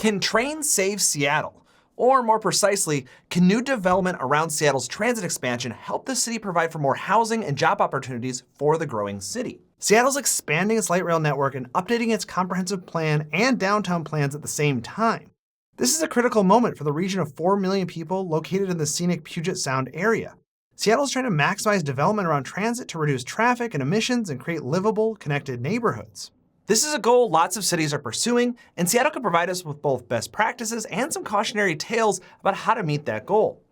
Can trains save Seattle? Or more precisely, can new development around Seattle's transit expansion help the city provide for more housing and job opportunities for the growing city? Seattle's expanding its light rail network and updating its comprehensive plan and downtown plans at the same time. This is a critical moment for the region of 4 million people located in the scenic Puget Sound area. Seattle's trying to maximize development around transit to reduce traffic and emissions and create livable, connected neighborhoods. This is a goal lots of cities are pursuing, and Seattle can provide us with both best practices and some cautionary tales about how to meet that goal.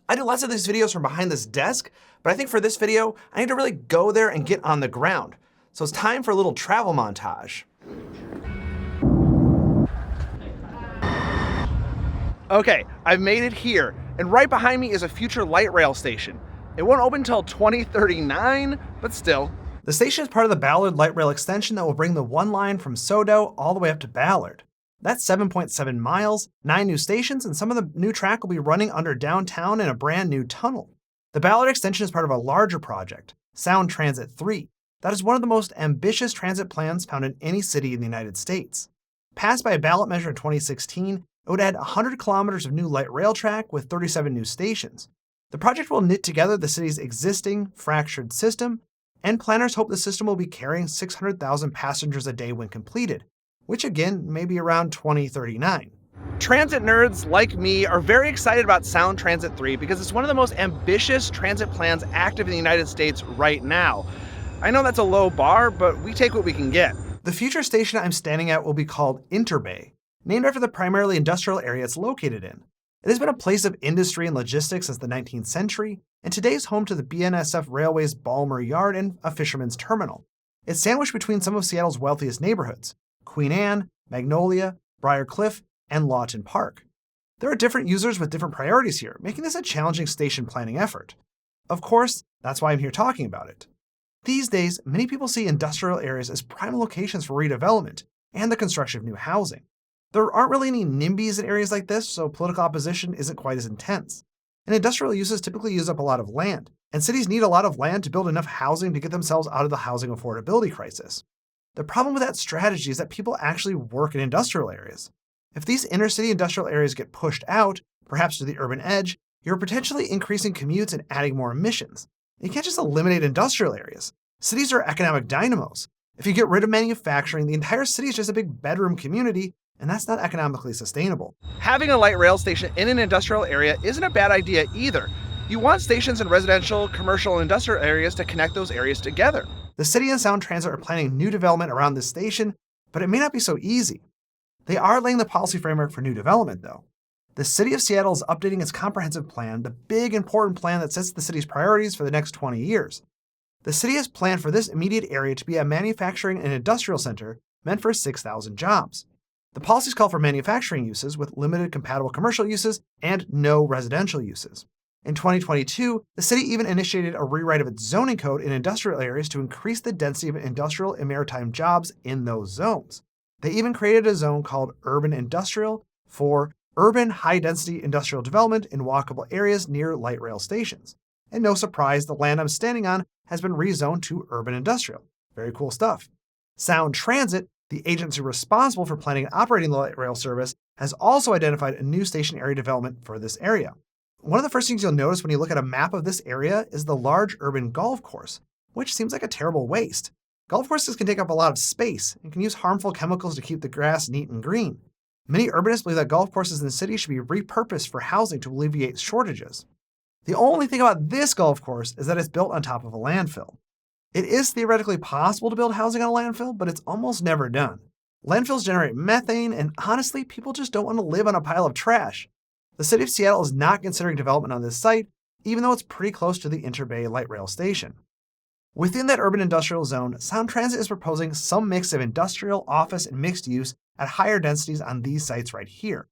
I do lots of these videos from behind this desk, but I think for this video, I need to really go there and get on the ground. So it's time for a little travel montage. Okay, I've made it here, and right behind me is a future light rail station. It won't open until 2039, but still. The station is part of the Ballard Light Rail extension that will bring the one line from Sodo all the way up to Ballard. That's 7.7 miles, 9 new stations, and some of the new track will be running under downtown in a brand new tunnel. The Ballard extension is part of a larger project, Sound Transit 3. That is one of the most ambitious transit plans found in any city in the United States. Passed by a ballot measure in 2016, it would add 100 kilometers of new light rail track with 37 new stations. The project will knit together the city's existing fractured system, and planners hope the system will be carrying 600,000 passengers a day when completed, which again may be around 2039. Transit nerds like me are very excited about Sound Transit 3 because it's one of the most ambitious transit plans active in the United States right now. I know that's a low bar, but we take what we can get. The future station I'm standing at will be called Interbay, named after the primarily industrial area it's located in. It has been a place of industry and logistics since the 19th century, and today is home to the BNSF Railway's Balmer Yard and a fisherman's terminal. It's sandwiched between some of Seattle's wealthiest neighborhoods, Queen Anne, Magnolia, Briar Cliff, and Lawton Park. There are different users with different priorities here, making this a challenging station planning effort. Of course, that's why I'm here talking about it. These days, many people see industrial areas as prime locations for redevelopment and the construction of new housing. There aren't really any NIMBYs in areas like this, so political opposition isn't quite as intense. And industrial uses typically use up a lot of land, and cities need a lot of land to build enough housing to get themselves out of the housing affordability crisis. The problem with that strategy is that people actually work in industrial areas. If these inner-city industrial areas get pushed out, perhaps to the urban edge, you're potentially increasing commutes and adding more emissions. You can't just eliminate industrial areas. Cities are economic dynamos. If you get rid of manufacturing, the entire city is just a big bedroom community, and that's not economically sustainable. Having a light rail station in an industrial area isn't a bad idea either. You want stations in residential, commercial, and industrial areas to connect those areas together. The city and Sound Transit are planning new development around this station, but it may not be so easy. They are laying the policy framework for new development, though. The city of Seattle is updating its comprehensive plan, the big important plan that sets the city's priorities for the next 20 years. The city has planned for this immediate area to be a manufacturing and industrial center meant for 6,000 jobs. The policies call for manufacturing uses with limited compatible commercial uses and no residential uses. In 2022, the city even initiated a rewrite of its zoning code in industrial areas to increase the density of industrial and maritime jobs in those zones. They even created a zone called Urban Industrial for urban high-density industrial development in walkable areas near light rail stations. And no surprise, the land I'm standing on has been rezoned to urban industrial. Very cool stuff. Sound Transit, the agency responsible for planning and operating the light rail service, has also identified a new station area development for this area. One of the first things you'll notice when you look at a map of this area is the large urban golf course, which seems like a terrible waste. Golf courses can take up a lot of space and can use harmful chemicals to keep the grass neat and green. Many urbanists believe that golf courses in the city should be repurposed for housing to alleviate shortages. The only thing about this golf course is that it's built on top of a landfill. It is theoretically possible to build housing on a landfill, but it's almost never done. Landfills generate methane, and honestly, people just don't want to live on a pile of trash. The city of Seattle is not considering development on this site, even though it's pretty close to the Interbay light rail station. Within that urban industrial zone, Sound Transit is proposing some mix of industrial, office, and mixed use at higher densities on these sites right here.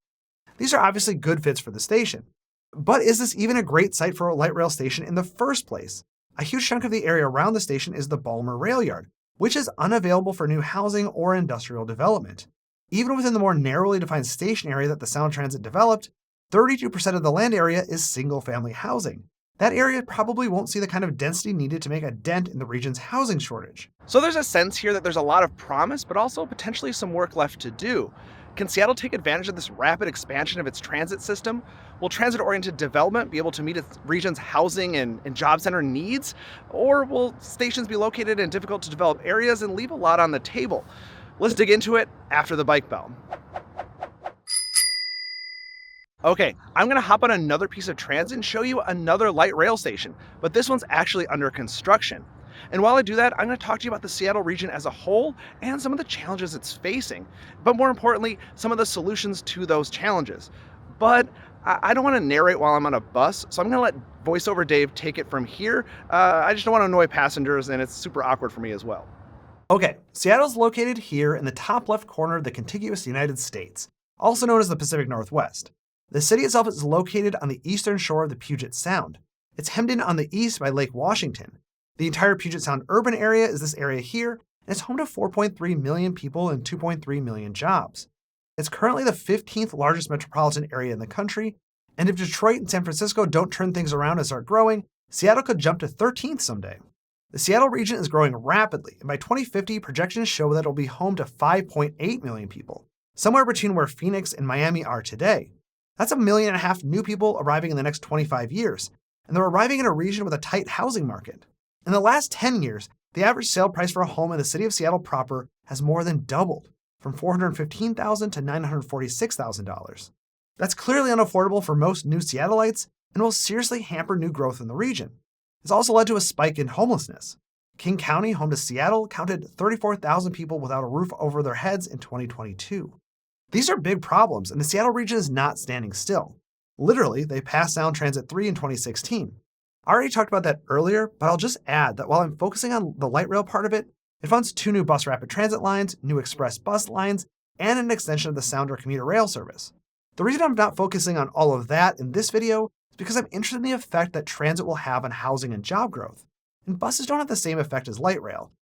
These are obviously good fits for the station. But is this even a great site for a light rail station in the first place? A huge chunk of the area around the station is the Balmer Rail Yard, which is unavailable for new housing or industrial development. Even within the more narrowly defined station area that the Sound Transit developed, 32% of the land area is single-family housing. That area probably won't see the kind of density needed to make a dent in the region's housing shortage. So there's a sense here that there's a lot of promise, but also potentially some work left to do. Can Seattle take advantage of this rapid expansion of its transit system? Will transit-oriented development be able to meet its region's housing and job center needs? Or will stations be located in difficult to develop areas and leave a lot on the table? Let's dig into it after the bike bell. Okay, I'm gonna hop on another piece of transit and show you another light rail station, but this one's actually under construction. And while I do that, I'm gonna talk to you about the Seattle region as a whole and some of the challenges it's facing, but more importantly, some of the solutions to those challenges. But I don't wanna narrate while I'm on a bus, so I'm gonna let voiceover Dave take it from here. I just don't wanna annoy passengers, and it's super awkward for me as well. Okay, Seattle's located here in the top left corner of the contiguous United States, also known as the Pacific Northwest. The city itself is located on the eastern shore of the Puget Sound. It's hemmed in on the east by Lake Washington. The entire Puget Sound urban area is this area here, and it's home to 4.3 million people and 2.3 million jobs. It's currently the 15th largest metropolitan area in the country, and if Detroit and San Francisco don't turn things around and start growing, Seattle could jump to 13th someday. The Seattle region is growing rapidly, and by 2050, projections show that it'll be home to 5.8 million people, somewhere between where Phoenix and Miami are today. That's 1.5 million new people arriving in the next 25 years, and they're arriving in a region with a tight housing market. In the last 10 years, the average sale price for a home in the city of Seattle proper has more than doubled, from $415,000 to $946,000. That's clearly unaffordable for most new Seattleites and will seriously hamper new growth in the region. It's also led to a spike in homelessness. King County, home to Seattle, counted 34,000 people without a roof over their heads in 2022. These are big problems, and the Seattle region is not standing still. Literally, they passed Sound Transit 3 in 2016. I already talked about that earlier, but I'll just add that while I'm focusing on the light rail part of it, it funds 2 new bus rapid transit lines, new express bus lines, and an extension of the Sounder commuter rail service. The reason I'm not focusing on all of that in this video is because I'm interested in the effect that transit will have on housing and job growth. And buses don't have the same effect as light rail.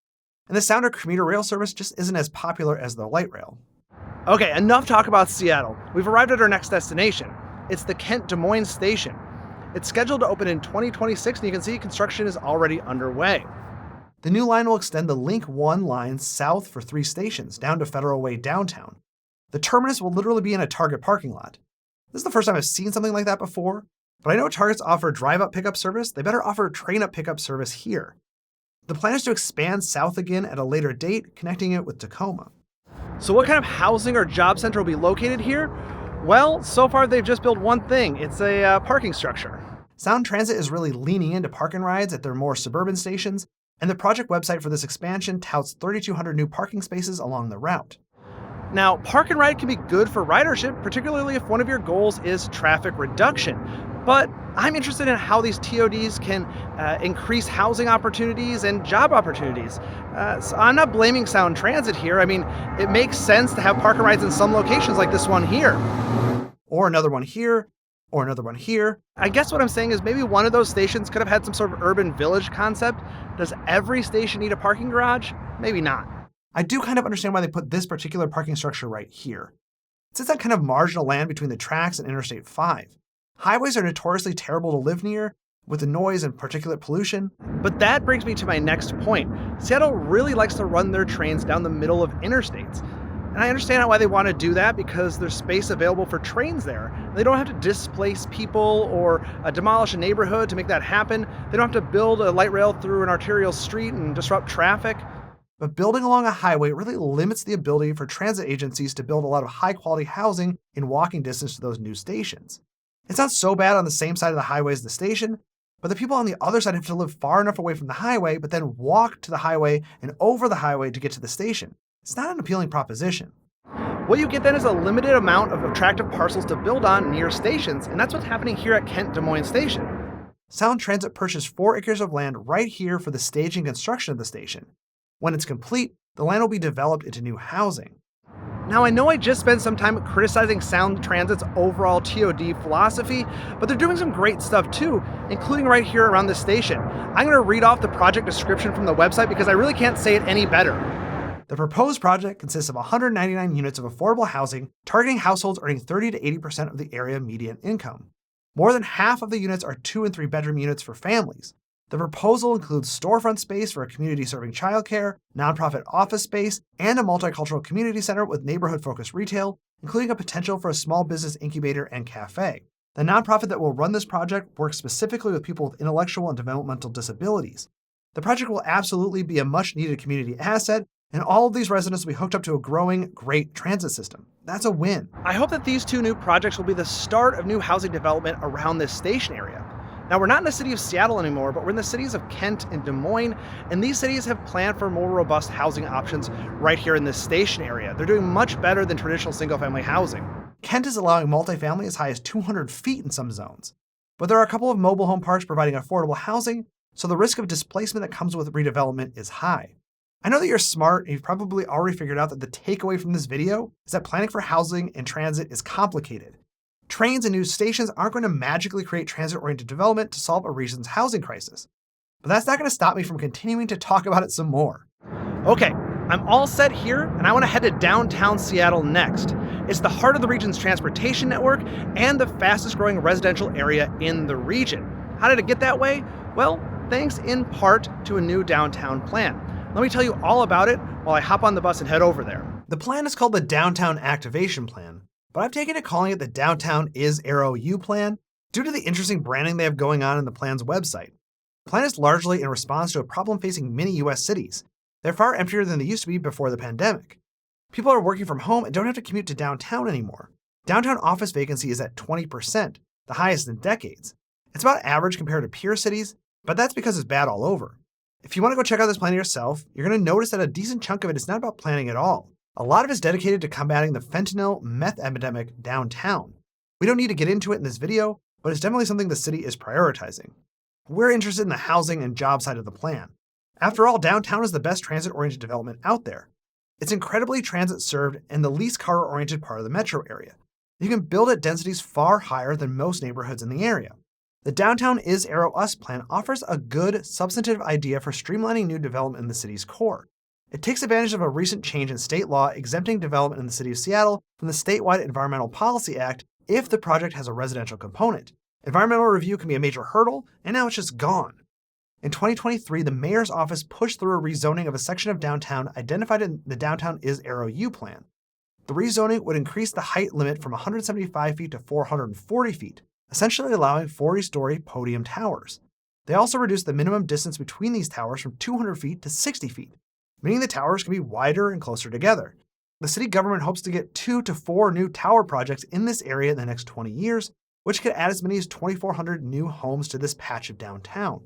And the Sounder commuter rail service just isn't as popular as the light rail. Okay, enough talk about Seattle. We've arrived at our next destination. It's the Kent Des Moines station. It's scheduled to open in 2026, and you can see construction is already underway. The new line will extend the Link 1 line south for 3 stations, down to Federal Way downtown. The terminus will literally be in a Target parking lot. This is the first time I've seen something like that before, but I know Targets offer drive-up pickup service. They better offer train-up pickup service here. The plan is to expand south again at a later date, connecting it with Tacoma. So what kind of housing or job center will be located here? Well, so far they've just built one thing. It's a parking structure. Sound Transit is really leaning into park and rides at their more suburban stations, and the project website for this expansion touts 3,200 new parking spaces along the route. Now, park and ride can be good for ridership, particularly if one of your goals is traffic reduction. But I'm interested in how these TODs can increase housing opportunities and job opportunities. So I'm not blaming Sound Transit here. I mean, it makes sense to have park and rides in some locations like this one here. Or another one here, or another one here. I guess what I'm saying is maybe one of those stations could have had some sort of urban village concept. Does every station need a parking garage? Maybe not. I do kind of understand why they put this particular parking structure right here. It sits on kind of marginal land between the tracks and Interstate 5. Highways are notoriously terrible to live near, with the noise and particulate pollution. But that brings me to my next point. Seattle really likes to run their trains down the middle of interstates. And I understand why they want to do that, because there's space available for trains there. They don't have to displace people or demolish a neighborhood to make that happen. They don't have to build a light rail through an arterial street and disrupt traffic. But building along a highway really limits the ability for transit agencies to build a lot of high-quality housing in walking distance to those new stations. It's not so bad on the same side of the highway as the station, but the people on the other side have to live far enough away from the highway, but then walk to the highway and over the highway to get to the station. It's not an appealing proposition. What you get then is a limited amount of attractive parcels to build on near stations, and that's what's happening here at Kent Des Moines Station. Sound Transit purchased 4 acres of land right here for the staging construction of the station. When it's complete, the land will be developed into new housing. Now, I know I just spent some time criticizing Sound Transit's overall TOD philosophy, but they're doing some great stuff too, including right here around the station. I'm going to read off the project description from the website because I really can't say it any better. The proposed project consists of 199 units of affordable housing, targeting households earning 30 to 80% of the area median income. More than half of the units are 2- and 3-bedroom units for families. The proposal includes storefront space for a community serving childcare, nonprofit office space, and a multicultural community center with neighborhood-focused retail, including a potential for a small business incubator and cafe. The nonprofit that will run this project works specifically with people with intellectual and developmental disabilities. The project will absolutely be a much-needed community asset, and all of these residents will be hooked up to a growing, great transit system. That's a win. I hope that these two new projects will be the start of new housing development around this station area. Now, we're not in the city of Seattle anymore, but we're in the cities of Kent and Des Moines, and these cities have planned for more robust housing options right here in this station area. They're doing much better than traditional single-family housing. Kent is allowing multifamily as high as 200 feet in some zones. But there are a couple of mobile home parks providing affordable housing, so the risk of displacement that comes with redevelopment is high. I know that you're smart and you've probably already figured out that the takeaway from this video is that planning for housing and transit is complicated. Trains and new stations aren't going to magically create transit-oriented development to solve a region's housing crisis. But that's not going to stop me from continuing to talk about it some more. Okay, I'm all set here, and I want to head to downtown Seattle next. It's the heart of the region's transportation network and the fastest growing residential area in the region. How did it get that way? Well, thanks in part to a new downtown plan. Let me tell you all about it while I hop on the bus and head over there. The plan is called the Downtown Activation Plan, but I've taken to calling it the Downtown is Arrow U Plan due to the interesting branding they have going on in the plan's website. The plan is largely in response to a problem facing many US cities. They're far emptier than they used to be before the pandemic. People are working from home and don't have to commute to downtown anymore. Downtown office vacancy is at 20%, the highest in decades. It's about average compared to peer cities, but that's because it's bad all over. If you want to go check out this plan yourself, you're going to notice that a decent chunk of it is not about planning at all. A lot of it is dedicated to combating the fentanyl meth epidemic downtown. We don't need to get into it in this video, but it's definitely something the city is prioritizing. We're interested in the housing and job side of the plan. After all, downtown is the best transit-oriented development out there. It's incredibly transit-served and the least car-oriented part of the metro area. You can build at densities far higher than most neighborhoods in the area. The Downtown is Arrow Us plan offers a good, substantive idea for streamlining new development in the city's core. It takes advantage of a recent change in state law exempting development in the city of Seattle from the statewide Environmental Policy Act if the project has a residential component. Environmental review can be a major hurdle, and now it's just gone. In 2023, the mayor's office pushed through a rezoning of a section of downtown identified in the Downtown is Arrow U plan. The rezoning would increase the height limit from 175 feet to 440 feet, essentially allowing 40-story podium towers. They also reduced the minimum distance between these towers from 200 feet to 60 feet, meaning the towers can be wider and closer together. The city government hopes to get 2 to 4 new tower projects in this area in the next 20 years, which could add as many as 2,400 new homes to this patch of downtown.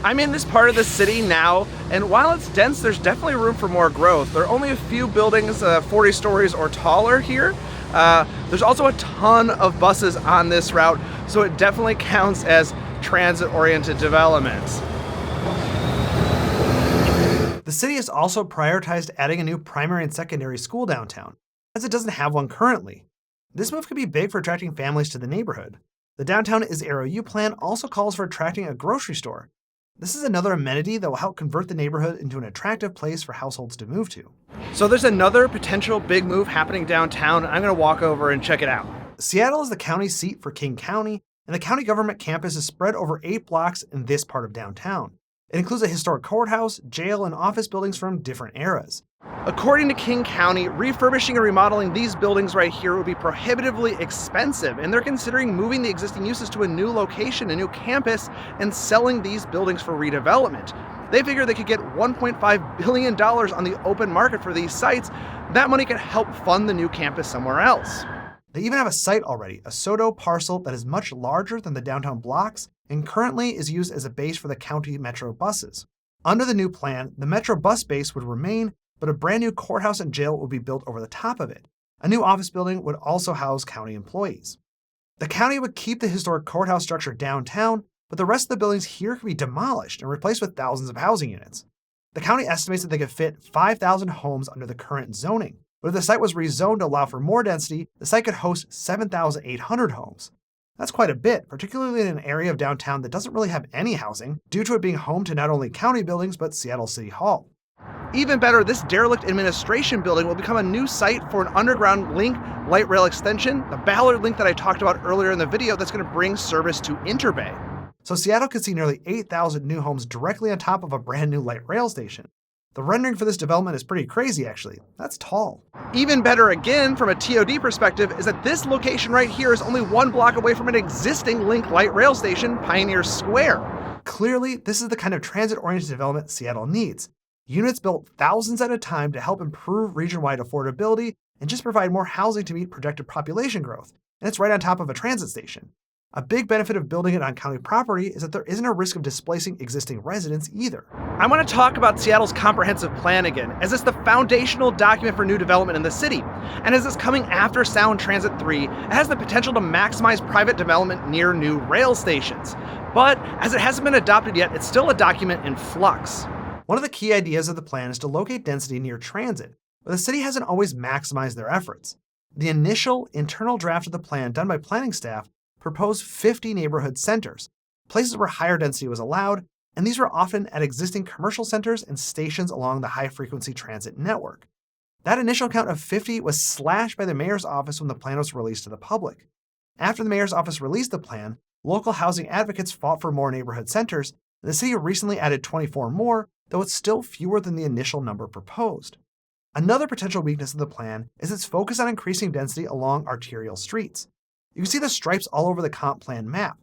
I'm in this part of the city now, and while it's dense, there's definitely room for more growth. There are only a few buildings 40 stories or taller here. There's also a ton of buses on this route, so it definitely counts as transit-oriented development. The city has also prioritized adding a new primary and secondary school downtown, as it doesn't have one currently. This move could be big for attracting families to the neighborhood. The Downtown is Arrow U plan also calls for attracting a grocery store. This is another amenity that will help convert the neighborhood into an attractive place for households to move to. So there's another potential big move happening downtown, and I'm going to walk over and check it out. Seattle is the county seat for King County, and the county government campus is spread over 8 blocks in this part of downtown. It includes a historic courthouse, jail, and office buildings from different eras. According to King County, refurbishing and remodeling these buildings right here would be prohibitively expensive, and they're considering moving the existing uses to a new location, a new campus, and selling these buildings for redevelopment. They figure they could get $1.5 billion on the open market for these sites. That money could help fund the new campus somewhere else. They even have a site already, a SODO parcel that is much larger than the downtown blocks and currently is used as a base for the county metro buses. Under the new plan, the metro bus base would remain, but a brand new courthouse and jail would be built over the top of it. A new office building would also house county employees. The county would keep the historic courthouse structure downtown, but the rest of the buildings here could be demolished and replaced with thousands of housing units. The county estimates that they could fit 5,000 homes under the current zoning, but if the site was rezoned to allow for more density, the site could host 7,800 homes. That's quite a bit, particularly in an area of downtown that doesn't really have any housing, due to it being home to not only county buildings, but Seattle City Hall. Even better, this derelict administration building will become a new site for an underground link light rail extension, the Ballard link that I talked about earlier in the video that's going to bring service to Interbay. So Seattle could see nearly 8,000 new homes directly on top of a brand new light rail station. The rendering for this development is pretty crazy, actually. That's tall. Even better again, from a TOD perspective, is that this location right here is only 1 block away from an existing Link light rail station, Pioneer Square. Clearly, this is the kind of transit-oriented development Seattle needs. Units built thousands at a time to help improve region-wide affordability and just provide more housing to meet projected population growth. And it's right on top of a transit station. A big benefit of building it on county property is that there isn't a risk of displacing existing residents either. I want to talk about Seattle's comprehensive plan again, as it's the foundational document for new development in the city. And as it's coming after Sound Transit 3, it has the potential to maximize private development near new rail stations. But as it hasn't been adopted yet, it's still a document in flux. One of the key ideas of the plan is to locate density near transit, but the city hasn't always maximized their efforts. The initial internal draft of the plan done by planning staff proposed 50 neighborhood centers, places where higher density was allowed, and these were often at existing commercial centers and stations along the high-frequency transit network. That initial count of 50 was slashed by the mayor's office when the plan was released to the public. After the mayor's office released the plan, local housing advocates fought for more neighborhood centers, and the city recently added 24 more, though it's still fewer than the initial number proposed. Another potential weakness of the plan is its focus on increasing density along arterial streets. You can see the stripes all over the comp plan map.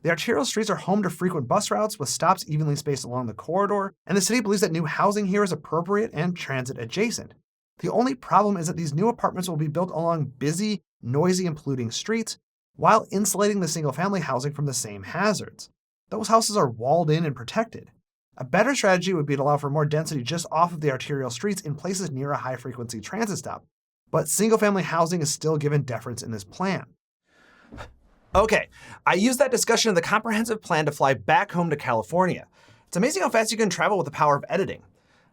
The arterial streets are home to frequent bus routes with stops evenly spaced along the corridor, and the city believes that new housing here is appropriate and transit adjacent. The only problem is that these new apartments will be built along busy, noisy, and polluting streets, while insulating the single-family housing from the same hazards. Those houses are walled in and protected. A better strategy would be to allow for more density just off of the arterial streets in places near a high-frequency transit stop, but single-family housing is still given deference in this plan. Okay, I used that discussion of the comprehensive plan to fly back home to California. It's amazing how fast you can travel with the power of editing.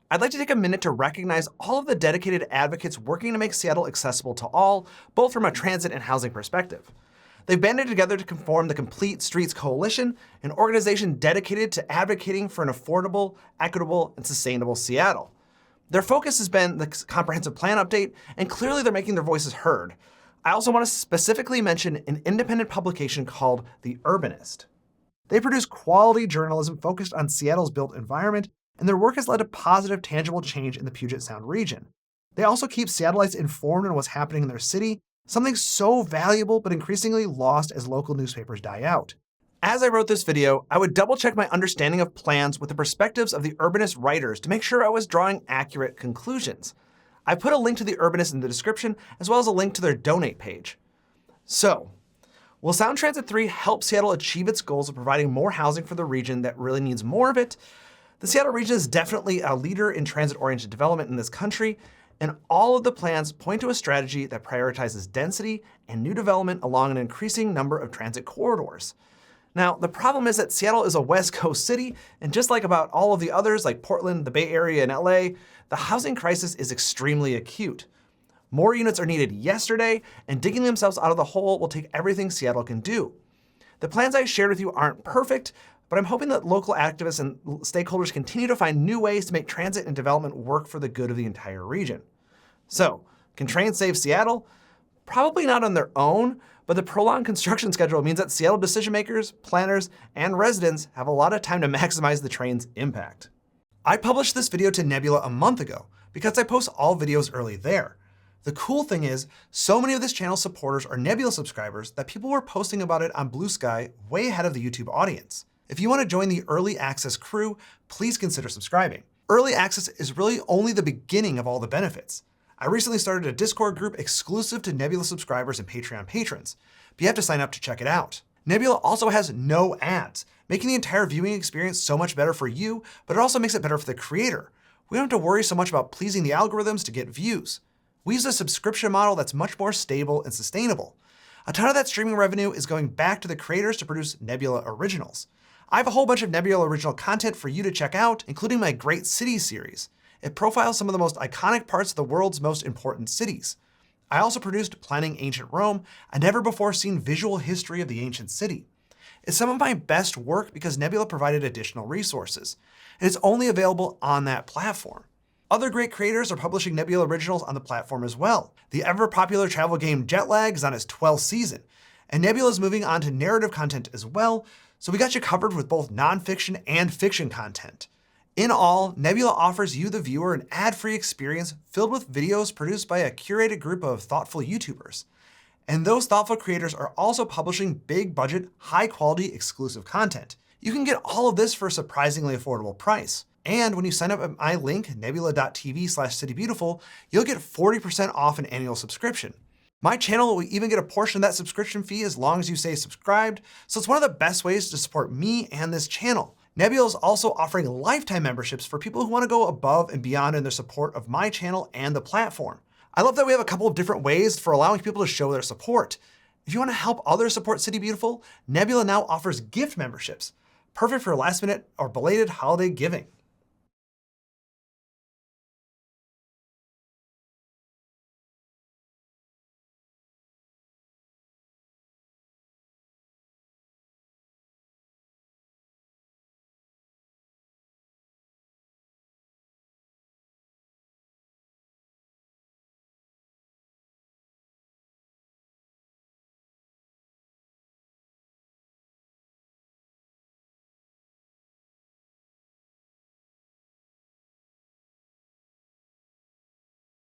I'd like to take a minute to recognize all of the dedicated advocates working to make Seattle accessible to all, both from a transit and housing perspective. They've banded together to form the Complete Streets Coalition, an organization dedicated to advocating for an affordable, equitable, and sustainable Seattle. Their focus has been the comprehensive plan update, and clearly they're making their voices heard. I also want to specifically mention an independent publication called The Urbanist. They produce quality journalism focused on Seattle's built environment, and their work has led to positive, tangible change in the Puget Sound region. They also keep Seattleites informed on what's happening in their city, something so valuable but increasingly lost as local newspapers die out. As I wrote this video, I would double-check my understanding of plans with the perspectives of the Urbanist writers to make sure I was drawing accurate conclusions. I put a link to the Urbanist in the description, as well as a link to their donate page. So, will Sound Transit 3 help Seattle achieve its goals of providing more housing for the region that really needs more of it? The Seattle region is definitely a leader in transit-oriented development in this country, and all of the plans point to a strategy that prioritizes density and new development along an increasing number of transit corridors. Now, the problem is that Seattle is a West Coast city, and just like about all of the others like Portland, the Bay Area, and LA, the housing crisis is extremely acute. More units are needed yesterday, and digging themselves out of the hole will take everything Seattle can do. The plans I shared with you aren't perfect, but I'm hoping that local activists and stakeholders continue to find new ways to make transit and development work for the good of the entire region. So, can trains save Seattle? Probably not on their own, but the prolonged construction schedule means that Seattle decision makers, planners, and residents have a lot of time to maximize the train's impact. I published this video to Nebula a month ago because I post all videos early there. The cool thing is, so many of this channel's supporters are Nebula subscribers that people were posting about it on Blue Sky way ahead of the YouTube audience. If you want to join the early access crew, please consider subscribing. Early access is really only the beginning of all the benefits. I recently started a Discord group exclusive to Nebula subscribers and Patreon patrons, but you have to sign up to check it out. Nebula also has no ads, making the entire viewing experience so much better for you, but it also makes it better for the creator. We don't have to worry so much about pleasing the algorithms to get views. We use a subscription model that's much more stable and sustainable. A ton of that streaming revenue is going back to the creators to produce Nebula originals. I have a whole bunch of Nebula original content for you to check out, including my Great Cities series. It profiles some of the most iconic parts of the world's most important cities. I also produced Planning Ancient Rome, a never-before-seen visual history of the ancient city. It's some of my best work because Nebula provided additional resources, and it's only available on that platform. Other great creators are publishing Nebula originals on the platform as well. The ever-popular travel game Jetlag is on its 12th season, and Nebula is moving on to narrative content as well, so we got you covered with both nonfiction and fiction content. In all, Nebula offers you, the viewer, an ad-free experience filled with videos produced by a curated group of thoughtful YouTubers. And those thoughtful creators are also publishing big-budget, high-quality, exclusive content. You can get all of this for a surprisingly affordable price. And when you sign up at my link, nebula.tv/citybeautiful, you'll get 40% off an annual subscription. My channel will even get a portion of that subscription fee as long as you stay subscribed, so it's one of the best ways to support me and this channel. Nebula is also offering lifetime memberships for people who want to go above and beyond in their support of my channel and the platform. I love that we have a couple of different ways for allowing people to show their support. If you want to help others support City Beautiful, Nebula now offers gift memberships, perfect for last minute or belated holiday giving.